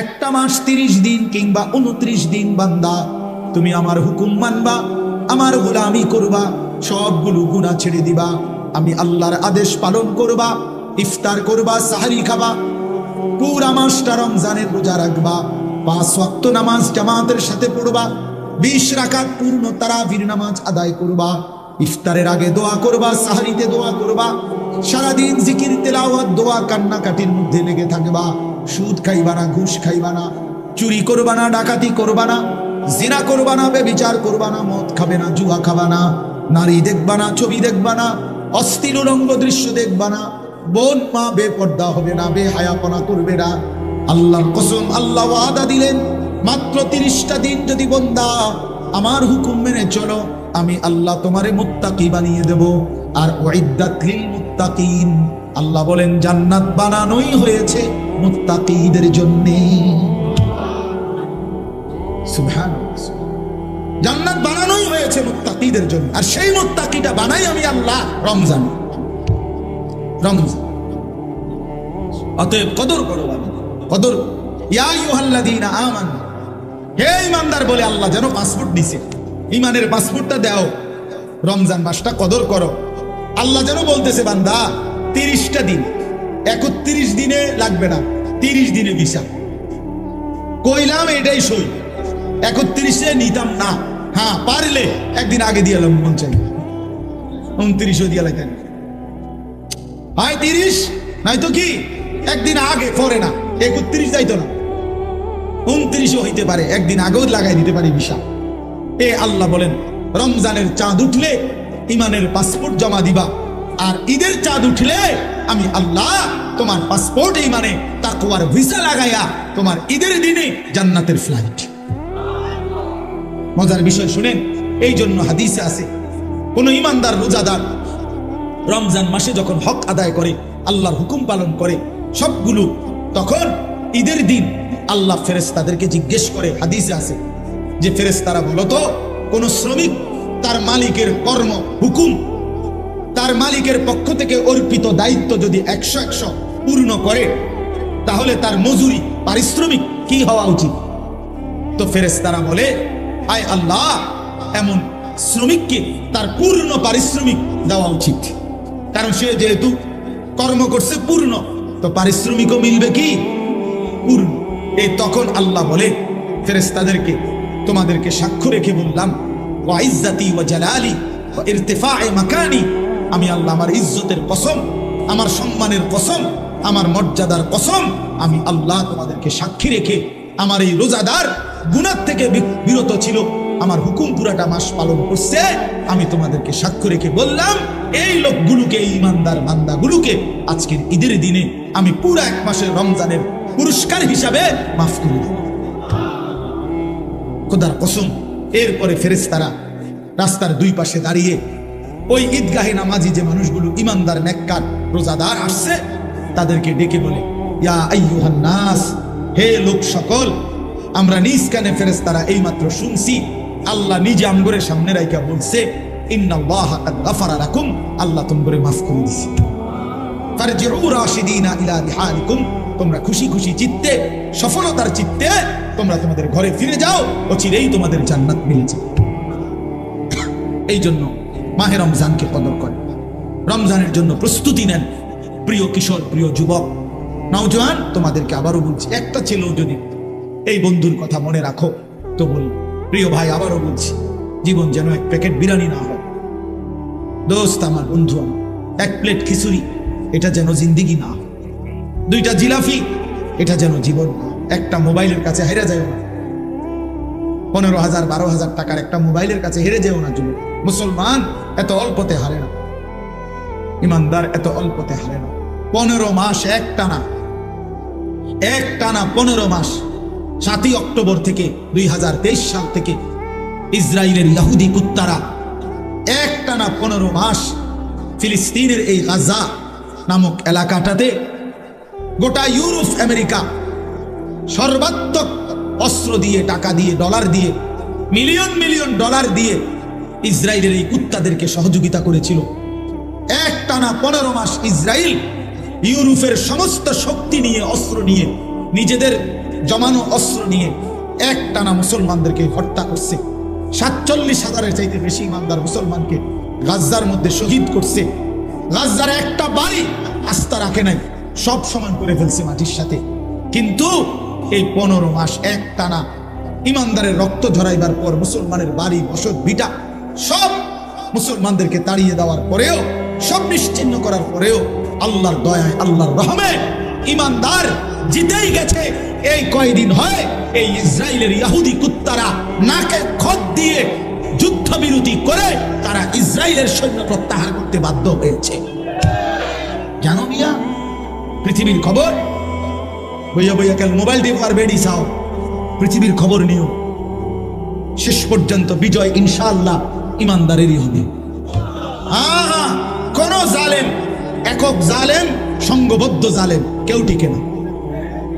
একটা মাস 30 দিন কিংবা 29 দিন বান্দা তুমি আমার হুকুম মানবা, আমার গোলামি করবা, সবগুলো গুনাহ ছেড়ে দিবা, আমি আল্লাহর আদেশ পালন করবা, ইফতার করবা, সাহারি খাবা, পুরা মাসটা রমজানের রোজা রাখবা, 5 ওয়াক্ত নামাজ জামাতের সাথে পড়বা, 20 রাকাত পূর্ণ তারাবির নামাজ আদায় করবা, ইফতারের আগে দোয়া করবা, সাহারিতে দোয়া করবা, সারাদিন জিকির তেলাওয়াত দোয়া কান্নাকাটির মধ্যে লেগে থাকবা, সুদ খাইবা না, ঘুষ খাইবা না, চুরি করবা না, ডাকাতি করবা না, জিনা করবা না, ব্যভিচার করবা না, মদ খাবে না, জুয়া খাবা না, নারী দেখবা না, ছবি দেখবা না, অশ্লীল উলঙ্গ দৃশ্য দেখবা না, বোন মা বেপর্দা হবে না, বেহায়াপনা করবে না। আল্লাহর কসম, আল্লাহ ওয়াদা দিলেন মাত্র 30টা দিন যদি বান্দা আমার হুকুম মেনে চলো, আমি আল্লাহ তোমারে মুত্তাকি বানিয়ে দেব। আর উইদ্দাত লিল মুত্তাকিন, আল্লাহ বলেন জান্নাত বানানোই হয়েছে মুত্তাকিদের জন্য। সুবহানাল্লাহ, জান্নাত বানানোই হয়েছে মুত্তাকিদের জন্য, আর সেই মুত্তাকিটা বানাই আমি আল্লাহ রমজান। অতএব কদর করো, কদর। ইয়া আইয়ুহাল্লাযীনা আমানু, হে ঈমানদার বলে আল্লাহ যেন পাসপোর্ট দিছে, ঈমানের পাসপোর্টটা দাও, রমজান মাসটা কদর করো। আল্লাহ যেন বলতেছে বান্দা 30টা দিন, 31 দিনে লাগবে না, 30 দিনে ভিসা কইলাম, এটাই সই। 31-এ নিতাম না, হ্যাঁ পারলে একদিন আগে দিয়ে এলাম, মন চাই 29ও দিয়ে লাগতেন, হয় 30 নয়তো কি একদিন আগে, পরে না 31 যাইতো না, 29ও হইতে পারে, একদিন আগেও লাগাই দিতে পারি ভিসা। এ আল্লাহ বলেন রমজানের চাঁদ উঠলে ইমানের পাসপোর্ট জমা দিবা, আর ঈদের চাঁদ উঠলে আমি আল্লাহ তোমার পাসপোর্ট ইমানে তাকওয়ার ভিসা লাগাইয়া তোমার ঈদের দিনে জান্নাতের ফ্লাইট। মজার বিষয় শুনেন, এই জন্য হাদিসে আছে কোন ইমানদার রোজাদার রমজান মাসে যখন হক আদায় করে, আল্লাহর হুকুম পালন করে সবগুলো, তখন ঈদের দিন আল্লাহ ফেরেশতাদেরকে জিজ্ঞেস করে, হাদিসে আছে যে ফেরেশতারা বলো তো, কোন শ্রমিক তার মালিকের কর্ম হুকুম, তার মালিকের পক্ষ থেকে অর্পিত দায়িত্ব যদি 100 পূর্ণ করে, তাহলে তার মজুরি পারিশ্রমিক কি হওয়া উচিত? তো ফেরেশতারা বলে, আয় আল্লাহ, এমন শ্রমিককে তার পূর্ণ পারিশ্রমিক দেওয়া উচিত, কারণ সে যেহেতু কর্ম করছে পূর্ণ, তো পারিশ্রমিকও মিলবে কি পূর্ণ। এই তখন আল্লাহ বলে ফেরেশতাদেরকে, তোমাদেরকে সাক্ষ্য রেখে বললাম, ওয়া ইজ্জতি ওয়া জালালি ওয়া ইরতিফা'i মাকানি, আমি আল্লাহ আমার ইজ্জতের কসম, আমার সম্মানের কসম, আমার মর্যাদার কসম, আমি আল্লাহ তোমাদেরকে সাক্ষী রেখে আমার এই রোজাদার গুনাহ থেকে বিরত ছিল, আমার হুকুম পুরাটা মাস পালন করছে, আমি তোমাদেরকে সাক্ষ্য রেখে বললাম, এই লোকগুলোকে, এই ইমানদার বান্দাগুলোকে আজকের ঈদের দিনে আমি পুরা 1 মাসের রমজানের পুরস্কার হিসাবে মাফ করে দেব, খোদার কসম। এরপরে ফেরেশতারা রাস্তার 2 পাশে দাঁড়িয়ে ওই ঈদগাহে নামাজি যে মানুষগুলো ইমানদার নেককার রোজাদার আসছে, তাদেরকে ডেকে বলে, ইয়া আইয়ুহান নাস, হে লোক সকল, আমরা নিজ কানে ফেরেশতারা এইমাত্র শুনছি আল্লাহ নিজে আমগরের সামনে রাইখা বলছে, ইন্নাল্লাহা কাদ গাফারা লাকুম, আল্লাহ তোমারে মাফ করে দিয়েছে, ফারজিউ রাশিদিনা ইলা রিহালিকুম, তোমরা খুশি খুশি চিত্তে, সফলতার চিত্তে তোমরা তোমাদের ঘরে ফিরে যাও, অচিরেই তোমাদের জান্নাত মিলে যাবে। এই জন্য মাহে রমজানকে কদর করে, রমজানের জন্য প্রস্তুতি নেন। প্রিয় কিশোর, প্রিয় যুবক, নওজোয়ান, তোমাদেরকে আবারও বলছি, একটা ছেলেও যদি এই বন্ধুর কথা মনে রাখো তো বল, প্রিয় ভাই, আবারও বলছি, জীবন যেন 1 প্যাকেট বিরিয়ানি না হয়, দোস্ত আমার, বন্ধু আমার, 1 প্লেট খিচুড়ি, এটা যেন জিন্দিগি না হয়, 2টা জিলাপি, এটা যেন জীবন না, একটা মোবাইলের কাছে হেরে যায় না, 15,000 12,000 টাকার একটা মোবাইলের কাছে হেরে যেও না যুবক। মুসলমান এত অল্পতে হারে না, ইমানদার এত অল্পতে হারে না। 15 মাস একটানা 15 মাস, 7ই অক্টোবর থেকে 2023 সাল থেকে ইসরায়েলের ইহুদি কুত্তারা একটানা 15 মাস ফিলিস্তিনের এই গাজা নামক এলাকাটাতে গোটা ইউরোপ আমেরিকা সর্বাত্মক অস্ত্র দিয়ে, টাকা দিয়ে, ডলার দিয়ে, মিলিয়ন মিলিয়ন ডলার দিয়ে ইসরায়েলের এই কুত্তাদেরকে সহযোগিতা করেছিল। একটানা 15 মাস ইসরায়েল ইউরোপের সমস্ত শক্তি নিয়ে, অস্ত্র নিয়ে, নিজেদের জমানো অস্ত্র নিয়ে একটানা মুসলমানদেরকে হত্যা করছে। 47,000-এর চাইতে বেশি ইমানদার মুসলমানকে গাজ্জার মধ্যে শহীদ করছে। গাজ্জার একটা বাড়ি আস্থা রাখে নাই, সব সমান করে ফেলছে মাটির সাথে। কিন্তু এই 15 মাস একটানা ইমানদারের রক্ত ঝরাইবার পর মুসলমানের বাড়ি বসত ভিটা সব মুসলমানদেরকে তাড়িয়ে দেওয়ার পরেও, সব নিশ্চিহ্ন করার পরেও আল্লাহর দয়ায়, আল্লাহর রহমে ইমানদার জিতেই গেছে। এই কয়দিন হয় এই ইসরায়েলের ইহুদি কুত্তারা নাকে খত দিয়ে যুদ্ধবিরতি করে তারা ইসরায়েলের সৈন্য প্রত্যাহার করতে বাধ্য হয়েছে। জানো মিয়া, পৃথিবীর খবর বইয়া বইয়া কাল মোবাইল দিয়ে আর বেড়ি চাও, পৃথিবীর খবর নিও। শেষ পর্যন্ত বিজয় ইনশাআল্লাহ ইমানদারেরই হবে। কোন জালেম, একক জালেম, সংঘবদ্ধ জালেম কেউ টিকে না।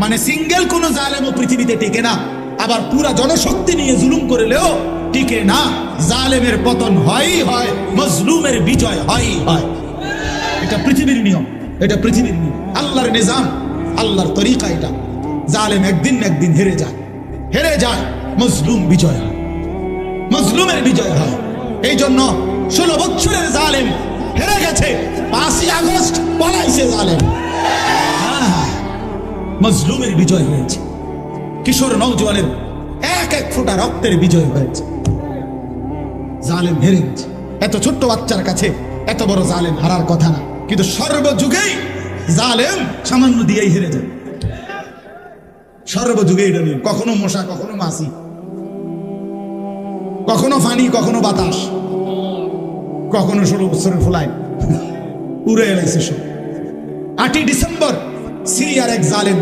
মানে সিঙ্গেল কোন জালেমও পৃথিবীতে টিকে না। আবার পুরা জনশক্তি নিয়ে জুলুম করলেও টিকে না। জালেমের পতন হয়ই হয়, মজলুমের বিজয় হয়ই হয়। এটা পৃথিবীর নিয়ম, এটা পৃথিবীর নিয়ম, আল্লাহর নিজাম, আল্লাহর তরিকা এটা। জালেম একদিন না একদিন হেরে যায়, হেরে যায়, মজলুম বিজয় হয়, মজলুমের বিজয় হয়। এই জন্য 16 বছরের জালেম হেরে গেছে, 5ই আগস্ট পলাইছে জালেম। মজলুমের বিজয় হয়েছে, কিশোর নওজোয়ানের এক এক ফোঁটা রক্তের বিজয় হয়েছে। জালেম হেরে গেছে। এত ছোট্ট বাচ্চার কাছে এত বড় জালেম হারার কথা না, কিন্তু সর্বযুগেই জালেম সামান্য দিয়েই হেরে যায়। সর্বযুগে এটা নিয়ম। কখনো মশা, কখনো মাছি, কখনো ফানি, কখনো বাতাস, কখনো 16 বছরের ফ্লাইট উড়ে এলাইছে সব। 8ই ডিসেম্বর সিরিয়ার এক জালেম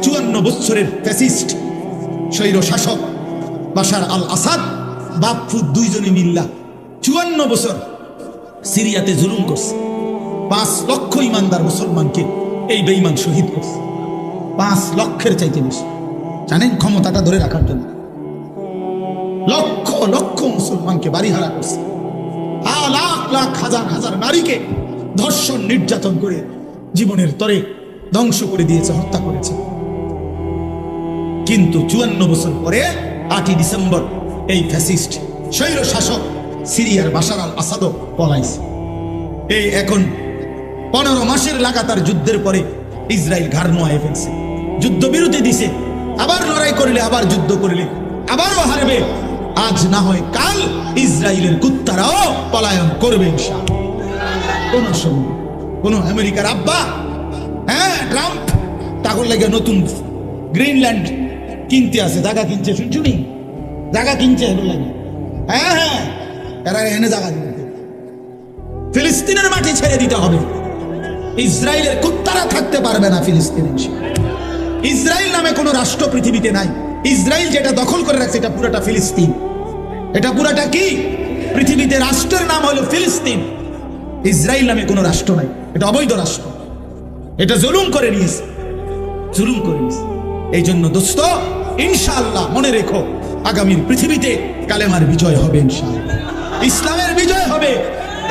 54 বছরের ফ্যাসিস্ট স্বৈর শাসক বাশার আল আসাদ বাপফুদ দুইজনে মিল্লা 54 বছর সিরিয়াতে জুলুম করছে। 5 লক্ষ ইমানদার মুসলমানকে এই বেঈমান শহীদ করছে। 5 লক্ষের চাইতে বেশি। জানেন ক্ষমতাটা ধরে রাখার জন্য লক্ষ লক্ষ মুসলমানকে বাড়িহারা করছে। লাখ লাখ হাজার হাজার নারীকে ধর্ষণ নির্যাতন করে জীবনের তরে ধ্বংস করে দিয়েছে, হত্যা করেছে। কিন্তু 54 বছর পরে 8ই ডিসেম্বর এই ফ্যাসিস্ট স্বৈর শাসক সিরিয়ার বাশার আল আসাদও পলাইছে। এই এখন 15 মাসের লাগাতার যুদ্ধের পরে ইসরায়েল ঘাড় নোয়ায় ফেলছে, যুদ্ধবিরতি দিছে। আবার লড়াই করলে, আবার যুদ্ধ করলে আবারও হারবে। আজ না হয় কাল ইসরায়েলের কুত্তারাও পলায়ন করবে ইনশাআল্লাহ। কোন সময় কোন আমেরিকার আব্বা, ট্রাম্প তাগর লাগে নতুন গ্রিনল্যান্ড কিনতে আছে, জায়গা কিনছে, শুনছুনি জায়গা কিনছে, লাগে এরা এনে জায়গা দিতে। ফিলিস্তিনের মাটি ছেড়ে দিতে হবে। ইসরায়েলের কুত্তারা থাকতে পারবে না ফিলিস্তিনে। ইসরায়েল নামে কোনো রাষ্ট্র পৃথিবীতে নাই। ইসরায়েল যেটা দখল করে রাখছে এটা পুরোটা ফিলিস্তিন। এটা পুরোটা কি? পৃথিবীতে রাষ্ট্রের নাম হলো ফিলিস্তিন। ইসরায়েল নামে কোনো রাষ্ট্র নাই, এটা অবৈধ রাষ্ট্র। এটা জুলুম করে নিয়েছে, জুলুম করে নিয়েছে। এই জন্য দোস্ত ইনশাআল্লাহ মনে রেখো, আগামীর পৃথিবীতে কালেমার বিজয় হবে ইনশাআল্লাহ, ইসলামের বিজয় হবে।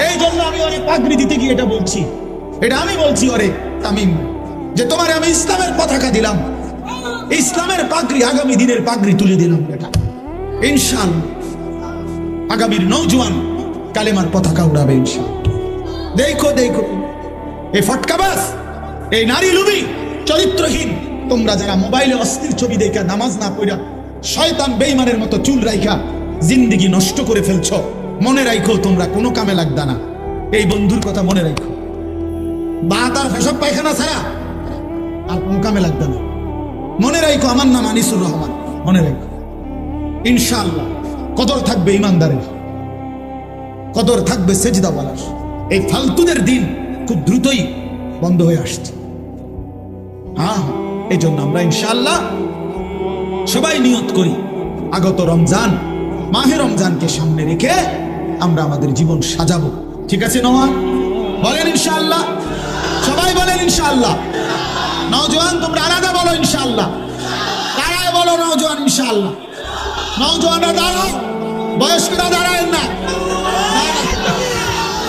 এই জন্য আমি অনেক পাগড়ি দিতে গিয়ে এটা বলছি, এটা আমি বলছি ওরে তামিম, যে তোমার আমি ইসলামের পতাকা দিলাম, ইসলামের পাগড়ি, আগামী দিনের পাগড়ি তুলে দিলাম। এটা ইনশাআল্লাহ আগামীর নওজোয়ান কালেমার পতাকা উড়াবে ইনশাআল্লাহ। দেখো দেখো এই ফটকাবাজ, এই নারী লুবি, চরিত্রহীন তোমরা যারা মোবাইলে অস্থির ছবি দেখা নামাজ না পড়া শয়তান বেঈমানের মতো চুল রাইখা জিন্দেগি নষ্ট করে ফেলছো, মনে রাখো তোমরা কোনো কামে লাগবে না। এই বন্ধুর কথা মনে রাখো, বাত আর পেশাব পায়খানা ছাড়া আর কোনো কামে লাগবে না। মনে রাখো আমার নাম আনিসুর রহমান, মনে রাখো ইনশাআল্লাহ কদর থাকবে ইমানদারের, কদর থাকবে সেজদাওয়ালার। এই ফালতুদের দিন খুব দ্রুতই বন্ধ হয়ে আসছে। এই জন্য আমরা ইনশাআল্লাহ সবাই নিয়ত করি, আগত রমজান, মাহে রমজানকে সামনে রেখে আমরা আমাদের জীবন সাজাবো। ঠিক আছে নোয়া? বলেন ইনশাআল্লাহ, সবাই বলেন ইনশাআল্লাহ। নওজোয়ান তোমরা আলাদা বলো ইনশাআল্লাহ, দাঁড়ায় বলো নওজোয়ান ইনশাআল্লাহ। নওজোয়ানরা দাঁড়াও, বয়স্করা দাঁড়ায় না,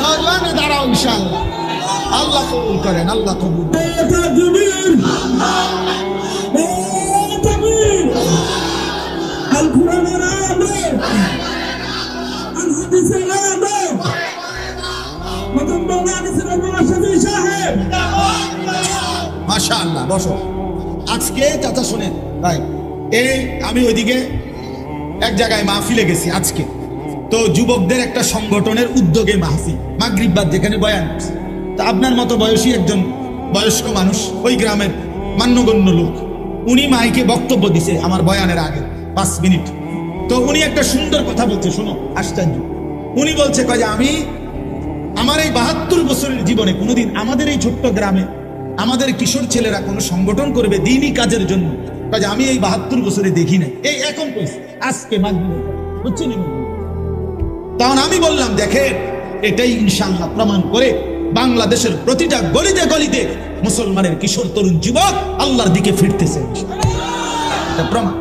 নওজোয়ানরা দাঁড়াও ইনশাআল্লাহ। আল্লাহ কবুল করেন, আল্লাহ কবুল করেন। মাশাআল্লাহ, বসো। আজকে চাচা শুনেন ভাই, এই আমি ওইদিকে এক জায়গায় মাহফিলে গেছি আজকে, তো যুবকদের একটা সংগঠনের উদ্যোগে মাহফিল, মাগরিব বাদ যেখানে বয়ান। তা আপনার মতো বয়সী একজন বয়স্ক মানুষ, ওই গ্রামের মান্যগণ্য লোক, উনি মাইকে বক্তব্য দিছে আমার বয়ানের আগে 5 মিনিট। তো উনি একটা সুন্দর কথা বলছে, শোনো, আশ্চর্য। উনি বলছে কয় যে আমি আমার এই 72 বছরের জীবনে কোনোদিন আমাদের এই ছোট্ট গ্রামে আমাদের কিশোর ছেলেরা কোনো সংগঠন করবে দ্বীনি কাজের জন্য, কয় যে আমি এই 72 বছরে দেখি নাই। এই এখন কইছে আজকে মাগরিব, বুঝছেন? তখন আমি বললাম, দেখেন, এটাই ইনশাআল্লাহ প্রমাণ করে বাংলাদেশের প্রতিটা গলিতে গলিতে মুসলমানের কিশোর তরুণ যুবক আল্লাহর দিকে ফিরতেছে। এটা প্রমাণ।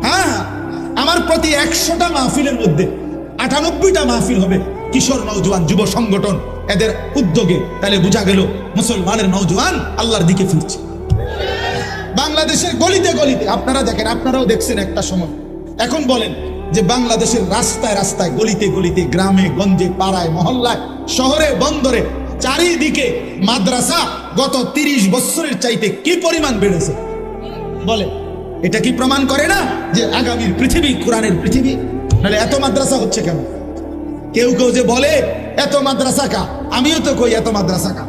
হ্যাঁ, আমার প্রতি 100টা মাহফিলের মধ্যে 98টা মাহফিল হবে কিশোর নওজোয়ান যুব সংগঠন এদের উদ্যোগে। তাহলে বোঝা গেল মুসলমানের নওজোয়ান আল্লাহর দিকে ফিরছে বাংলাদেশের গলিতে গলিতে। আপনারা দেখেন, আপনারাও দেখছেন একটা সময়। এখন বলেন যে বাংলাদেশের রাস্তায় রাস্তায়, গলিতে গলিতে, গ্রামে গঞ্জে, পাড়ায় মহল্লায়, শহরে বন্দরে, চারিদিকে মাদ্রাসা গত 30 বছরের চাইতে কি পরিমাণ বেড়েছে বলে। এটা কি প্রমাণ করে না যে আগামীর পৃথিবী কোরআনের পৃথিবী? নাহলে এত মাদ্রাসা হচ্ছে কেন? কেউ কেউ যে বলে এত মাদ্রাসা কা, আমিও তো কই এত মাদ্রাসা কা।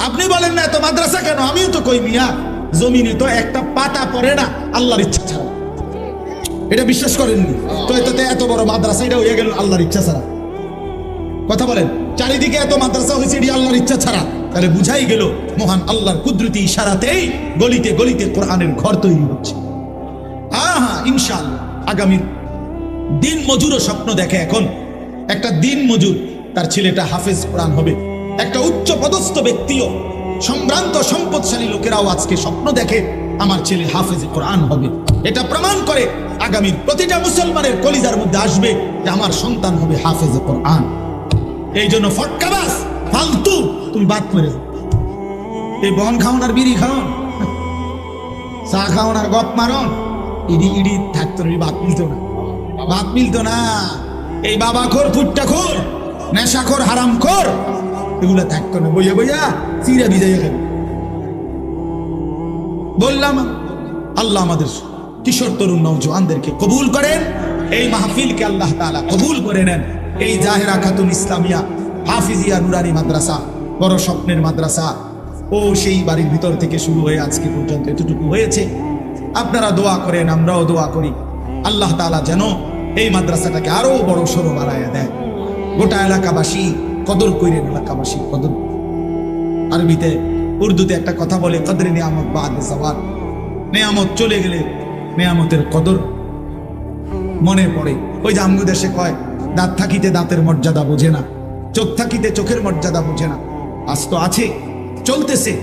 আপনি বলেন না এত মাদ্রাসা কেন, আমিও তো কই মিয়া, জমিনে তো একটা পাতা পড়ে না আল্লাহর ইচ্ছা ছাড়া। এটা বিশ্বাস করেননি তো? এটাতে এত বড় মাদ্রাসা, এটা হয়ে গেল আল্লাহর ইচ্ছা ছাড়া। কথা বলেন, চারিদিকে এত মাদ্রাসা হয়েছে এটি আল্লাহর ইচ্ছা ছাড়া। তাহলে বুঝাই গেল মহান আল্লাহর কুদরতি ইশারাতেই গলিতে গলিতে কোরআনের ঘর তৈরি হচ্ছে। হ্যাঁ হ্যাঁ, ইনশাআল্লাহ আগামী দিন মজুরও স্বপ্ন দেখে। এখন একটা দিন মজুর, তার ছেলেটা হাফেজ কোরআন হবে। একটা উচ্চ পদস্থ ব্যক্তিও, সম্ভ্রান্ত সম্পদশালী লোকেরাও আজকে স্বপ্ন দেখে আমার ছেলে হাফেজ কোরআন হবে। এটা প্রমাণ করে আগামীর প্রতিটা মুসলমানের কলিজার মধ্যে আসবে যে আমার সন্তান হবে হাফেজ কোরআন। এই জন্য ফটকাবাস ফালতু তুমি বাদ করে দাও। এই বন খাওন আর বিড়ি খাওন, চা খাওন আর গপ মারন, ইডি ইডি থাকতো না, বাদ মিলতো না, বাদ মিলতো না। এই বাবা খোর, ফুটটা খোর, নেশাখোর, হারাম খোর, এগুলো থাকতো না। বইয়া বইয়া চিরা ভিজাইয়া গেল। বললাম আল্লাহ আমাদের কিশোর তরুণ নওজোয়ানদেরকে কবুল করেন, এই মাহফিলকে আল্লাহ তাআলা কবুল করে নেন। এই জাহেরা খাতুন ইসলামিয়া হাফিজিয়া নুরানি মাদ্রাসা বড় স্বপ্নের মাদ্রাসা, ও সেই বাড়ির ভিতর থেকে শুরু হয়ে আজকে পর্যন্ত এতটুকু হয়েছে। আপনারা দোয়া করেন, আমরাও দোয়া করি, আল্লাহ তাআলা যেন এই মাদ্রাসাটাকে আরো বড় সড়ো বানাইয়া দেয়। গোটা এলাকাবাসী কদর করেন, এলাকাবাসী কদর। আরবিতে, উর্দুতে একটা কথা বলে, কদরে নিয়ামত বাদে জাওয়াল। নিয়ামত চলে গেলে নিয়ামতের কদর মনে পড়ে। ওই যে আমগো দেশে কয়, দাঁত থাকিতে দাঁতের মর্যাদা বোঝে না, চোখ থাকিতে চোখের মর্যাদা বোঝে না। আজ তো আছে, চলতেছে।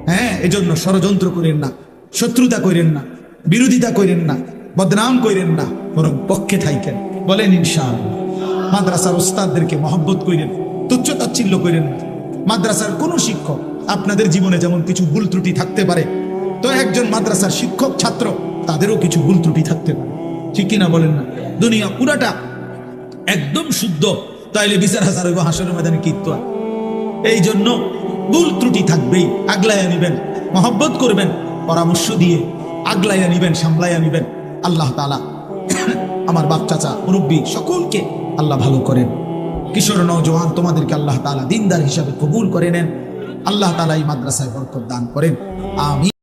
হ্যাঁ, এজন্য ষড়যন্ত্র করেন না, শত্রুতা করেন না, বিরোধিতা করেন না, বদনাম করেন না, বরং পক্ষে থাইকেন। বলেন ইনশাআল্লাহ। মাদ্রাসার ওস্তাদদেরকে মহব্বত করেন, তুচ্ছ তাচ্ছিল্য করেন না। মাদ্রাসার কোন শিক্ষক, আপনাদের জীবনে যেমন কিছু ভুল ত্রুটি থাকতে পারে, তো একজন মাদ্রাসার শিক্ষক ছাত্র তাদেরও কিছু ভুল ত্রুটি থাকতে পারে, ঠিক কিনা বলেন না? দুনিয়া পুরাটা একদম শুদ্ধ, তাইলে বিচার হাজার হইব হাসরের ময়দানে কীর্তন। এই জন্য ভুল ত্রুটি থাকবেই, আগলাইয়া নিবেন, মহব্বত করবেন, পরামর্শ দিয়ে আগলাইয়া নিবেন, সামলাইয়া নিবেন। আল্লাহ তাআলা আমার বাপ চাচা মুরব্বী সকলকে আল্লাহ ভালো করেন। কিশোর নওজোয়ান তোমাদেরকে আল্লাহ তাআলা দিনদার হিসাবে কবুল করে নেন। আল্লাহ তাআলা এই মাদ্রাসায় বরকত দান করেন। আমিন।